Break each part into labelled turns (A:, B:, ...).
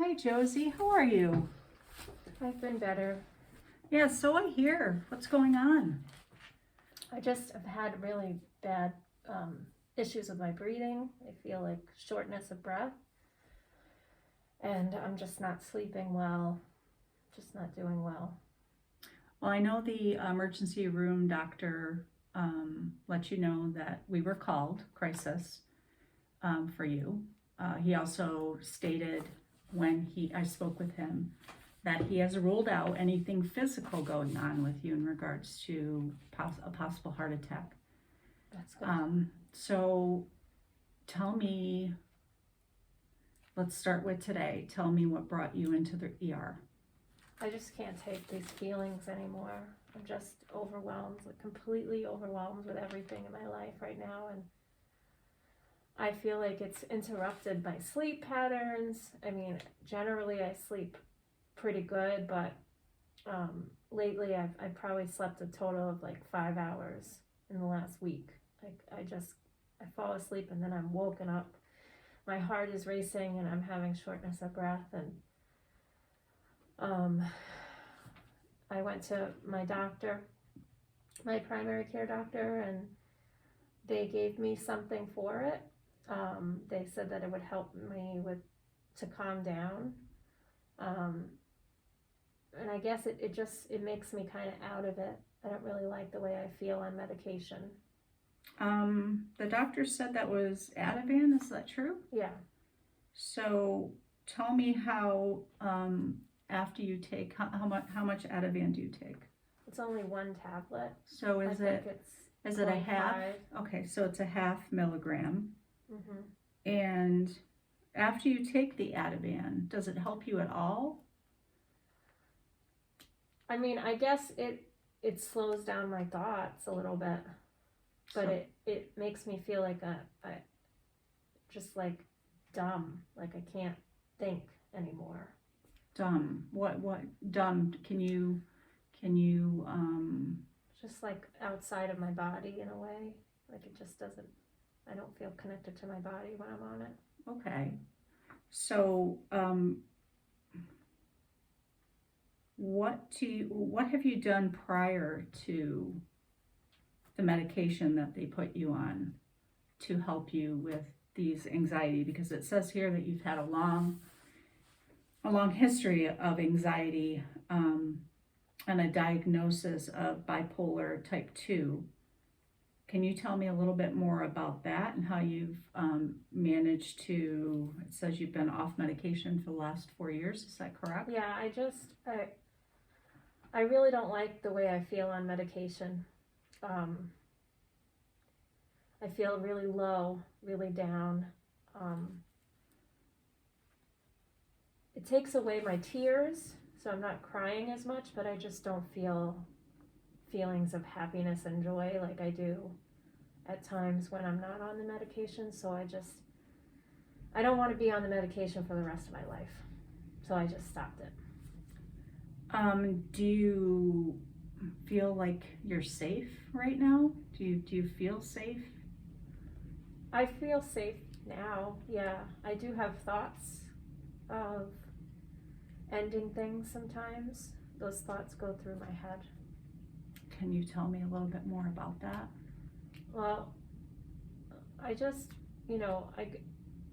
A: Hi, Josie. How are you?
B: I've been better.
A: Yeah, so I hear. What's going on?
B: I just have had really bad issues with my breathing. I feel like shortness of breath, and I'm just not sleeping well, just not doing well.
A: Well, I know the emergency room doctor let you know that we were called, crisis, for you. He also stated when I spoke with him that he has ruled out anything physical going on with you in regards to a possible heart attack.
B: That's good.
A: So tell me, let's start with today. Tell me what brought you into the ER.
B: I just can't take these feelings anymore. I'm just overwhelmed, like completely overwhelmed with everything in my life right now, and I feel like it's interrupted my sleep patterns. I mean, generally I sleep pretty good, but lately I've probably slept a total of like 5 hours in the last week. Like I fall asleep and then I'm woken up. My heart is racing and I'm having shortness of breath, and I went to my doctor, my primary care doctor, and they gave me something for it. They said that it would help me to calm down. Um, and I guess it makes me kind of out of it. I don't really like the way I feel on medication.
A: The doctor said that was Ativan, is that true?
B: Yeah.
A: So tell me how, after you take, how much Ativan do you take?
B: It's only one tablet.
A: So
B: is it
A: a half? Okay, so it's a half milligram.
B: Mm-hmm.
A: And after you take the Ativan, does it help you at all?
B: I mean, I guess it slows down my thoughts a little bit, but it makes me feel like I just like dumb, like I can't think anymore.
A: Dumb. What dumb? Can you
B: Just like outside of my body in a way. Like it just doesn't, I don't feel connected to my body when I'm on it.
A: Okay. So, what have you done prior to the medication that they put you on to help you with these anxiety? Because it says here that you've had a long history of anxiety, and a diagnosis of bipolar type 2. Can you tell me a little bit more about that and how you've managed to, it says you've been off medication for the last 4 years, is that correct?
B: Yeah, I really don't like the way I feel on medication. I feel really low, really down. It takes away my tears, so I'm not crying as much, but I just don't feel feelings of happiness and joy like I do at times when I'm not on the medication. So I don't want to be on the medication for the rest of my life. So I just stopped it.
A: Do you feel like you're safe right now? Do you feel safe?
B: I feel safe now, yeah. I do have thoughts of ending things sometimes. Those thoughts go through my head.
A: Can you tell me a little bit more about that?
B: Well, I just,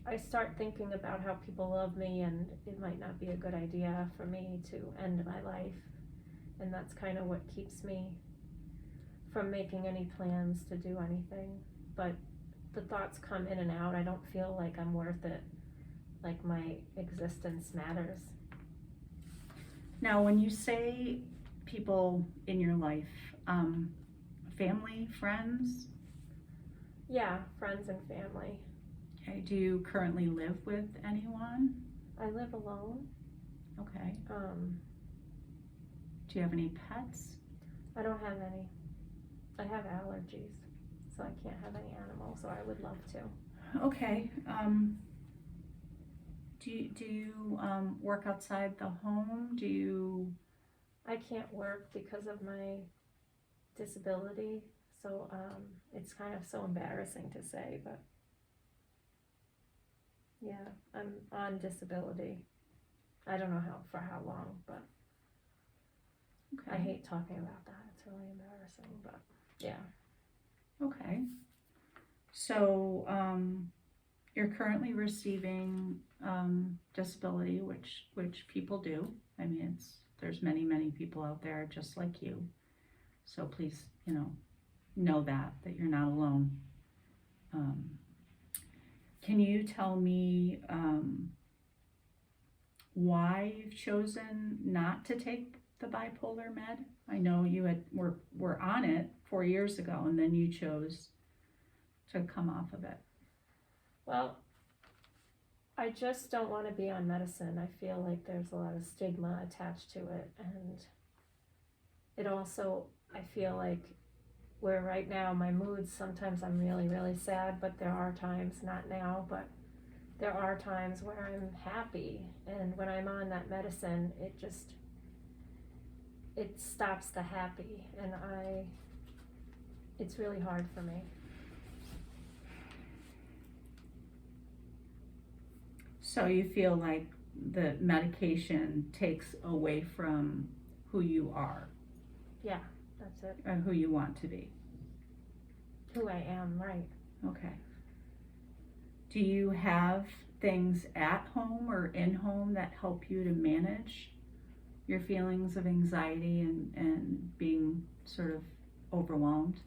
B: I start thinking about how people love me, and it might not be a good idea for me to end my life. And that's kind of what keeps me from making any plans to do anything. But the thoughts come in and out. I don't feel like I'm worth it, like my existence matters.
A: Now, when you say people in your life, family, friends?
B: Yeah, friends and family.
A: Okay, do you currently live with anyone?
B: I live alone.
A: Okay. Do you have any pets?
B: I don't have any. I have allergies, so I can't have any animals, so I would love to.
A: Okay. Do you work outside the home?
B: I can't work because of my disability, so it's kind of so embarrassing to say, but yeah, I'm on disability. I don't know for how long, but
A: Okay.
B: I hate talking about that. It's really embarrassing, but yeah.
A: Okay. So, you're currently receiving, disability, which people do. I mean, there's many people out there just like you. So please, know that you're not alone. Can you tell me, why you've chosen not to take the bipolar med? I know you were on it 4 years ago, and then you chose to come off of it.
B: Well, I just don't want to be on medicine. I feel like there's a lot of stigma attached to it, and it also, I feel like where right now my moods, sometimes I'm really sad, but there are times, not now, but there are times where I'm happy, and when I'm on that medicine, it stops the happy, and it's really hard for me.
A: So you feel like the medication takes away from who you are?
B: Yeah, that's it.
A: And who you want to be?
B: Who I am, right.
A: Okay. Do you have things at home or in home that help you to manage your feelings of anxiety and being sort of overwhelmed?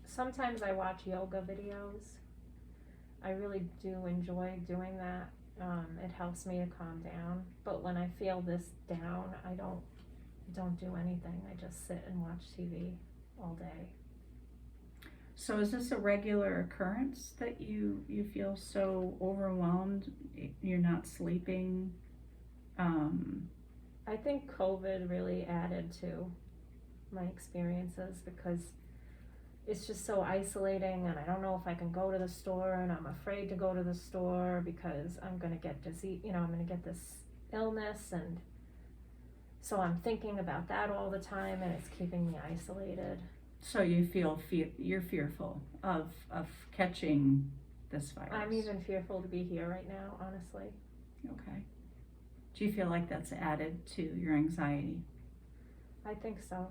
B: Sometimes I watch yoga videos. I really do enjoy doing that. It helps me to calm down. But when I feel this down, I don't do anything. I just sit and watch TV all day.
A: So is this a regular occurrence that you feel so overwhelmed, you're not sleeping?
B: I think COVID really added to my experiences because it's just so isolating, and I don't know if I can go to the store, and I'm afraid to go to the store because I'm going to get disease, I'm going to get this illness, and so I'm thinking about that all the time, and it's keeping me isolated.
A: So you feel you're fearful of catching this virus?
B: I'm even fearful to be here right now, honestly.
A: Okay. Do you feel like that's added to your anxiety?
B: I think so.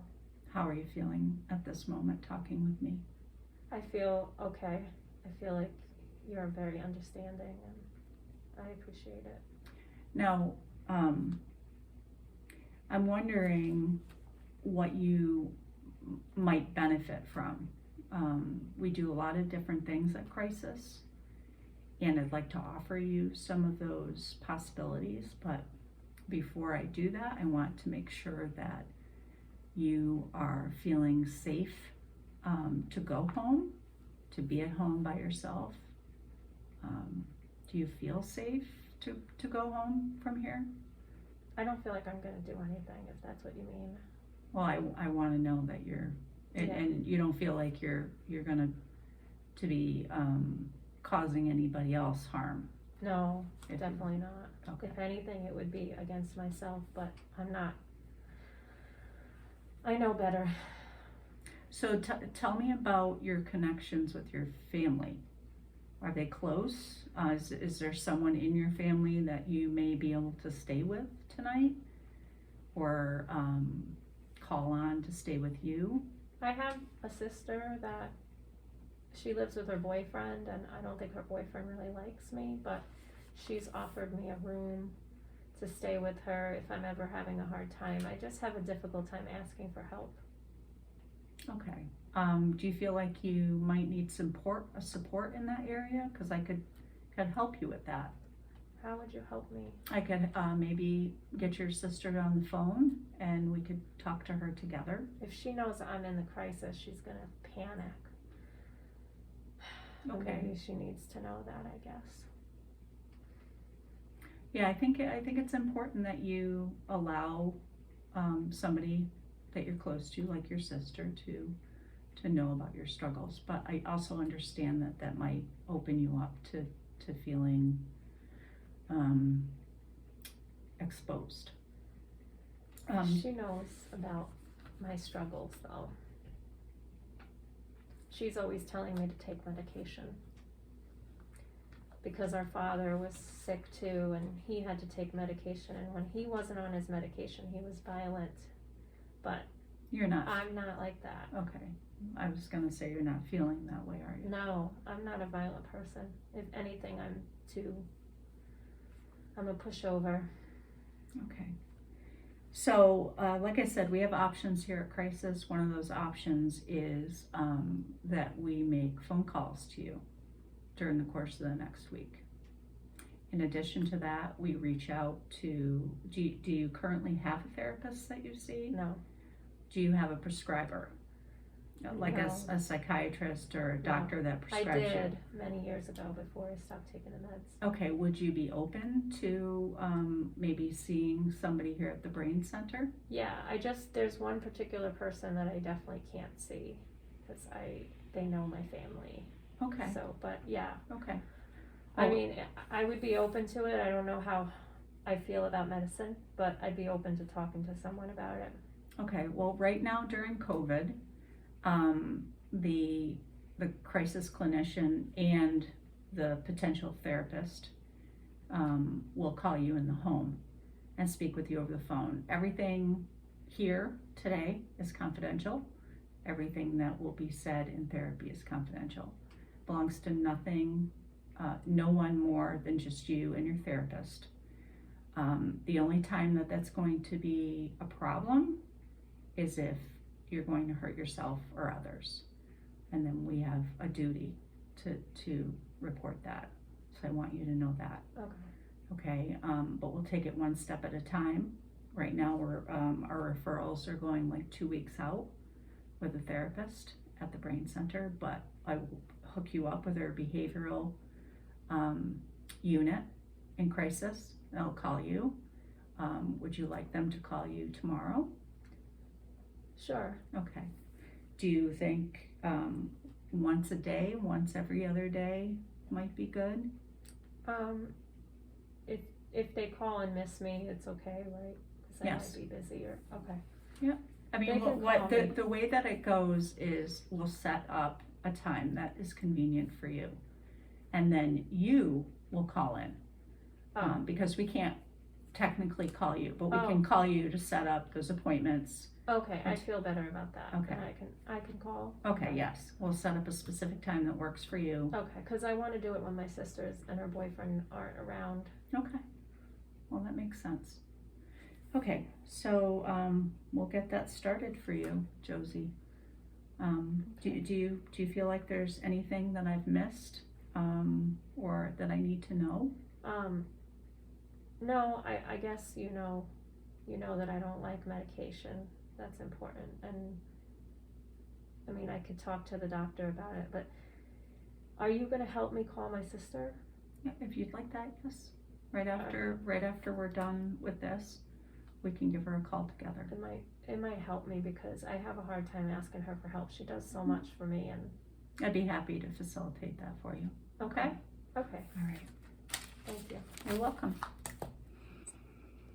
A: How are you feeling at this moment talking with me?
B: I feel okay. I feel like you're very understanding, and I appreciate it.
A: Now, I'm wondering what you might benefit from. We do a lot of different things at Crisis, and I'd like to offer you some of those possibilities, but before I do that, I want to make sure that you are feeling safe to go home, to be at home by yourself. Do you feel safe to go home from here?
B: I don't feel like I'm going to do anything, if that's what you mean.
A: Well, I want to know that you're, and you don't feel like you're going to be causing anybody else harm.
B: No, definitely not.
A: Okay.
B: If anything, it would be against myself, but I'm not. I know better.
A: So tell me about your connections with your family. Are they close? Is there someone in your family that you may be able to stay with tonight? Or call on to stay with you?
B: I have a sister that she lives with her boyfriend, and I don't think her boyfriend really likes me, but she's offered me a room to stay with her if I'm ever having a hard time. I just have a difficult time asking for help.
A: Okay. Do you feel like you might need support in that area? Because I could help you with that.
B: How would you help me?
A: I could maybe get your sister on the phone and we could talk to her together.
B: If she knows I'm in the crisis, she's gonna panic.
A: Okay.
B: Maybe she needs to know that, I guess.
A: Yeah, I think it's important that you allow somebody that you're close to, like your sister, to know about your struggles. But I also understand that might open you up to feeling exposed.
B: She knows about my struggles, though. She's always telling me to take medication. because our father was sick too, and he had to take medication, and when he wasn't on his medication, he was violent. But
A: You're not.
B: I'm not like that.
A: Okay. I was gonna say you're not feeling that way, are you?
B: No, I'm not a violent person. If anything, I'm a pushover.
A: Okay. So, like I said, we have options here at Crisis. One of those options is that we make phone calls to you during the course of the next week. In addition to that, we reach out to, do you currently have a therapist that you see?
B: No.
A: Do you have a prescriber? Like
B: No.
A: a psychiatrist or a doctor that
B: I
A: prescribes you?
B: did many years ago before I stopped taking the meds.
A: Okay, would you be open to maybe seeing somebody here at the Brain Center?
B: Yeah, there's one particular person that I definitely can't see, because they know my family.
A: Okay,
B: So, but yeah,
A: okay.
B: I
A: Oh.
B: mean, I would be open to it. I don't know how I feel about medicine, but I'd be open to talking to someone about it.
A: Okay, well, right now during COVID, the crisis clinician and the potential therapist will call you in the home and speak with you over the phone. Everything here today is confidential. Everything that will be said in therapy is confidential. Belongs to no one more than just you and your therapist. The only time that that's going to be a problem is if you're going to hurt yourself or others. And then we have a duty to report that. So I want you to know that. Okay, but we'll take it one step at a time. Right now our referrals are going like 2 weeks out with a therapist at the Brain Center, but I will hook you up with their behavioral unit in crisis. They'll call you. Would you like them to call you tomorrow?
B: Sure.
A: Okay. Do you think once a day, once every other day might be good?
B: If they call and miss me, it's okay, right? Because I
A: Yes.
B: might be busy or, okay.
A: I mean,
B: They can
A: what
B: call
A: the,
B: me.
A: the way that it goes is we'll set up a time that is convenient for you. And then you will call in. Because we can't technically call you, but we can call you to set up those appointments.
B: Okay, I feel better about that.
A: Okay.
B: And I can call.
A: Okay, yes, we'll set up a specific time that works for you.
B: Okay, because I want to do it when my sisters and her boyfriend aren't around.
A: Okay, well, that makes sense. Okay, so we'll get that started for you, Josie. Do you feel like there's anything that I've missed or that I need to know?
B: No, I guess you know that I don't like medication. That's important. And I mean, I could talk to the doctor about it, but are you going to help me call my sister?
A: Yeah, if you'd like that, yes. Right after we're done with this, we can give her a call together.
B: It might help me, because I have a hard time asking her for help. She does so much for me, and
A: I'd be happy to facilitate that for you. Okay?
B: Okay.
A: All right.
B: Thank you.
A: You're welcome.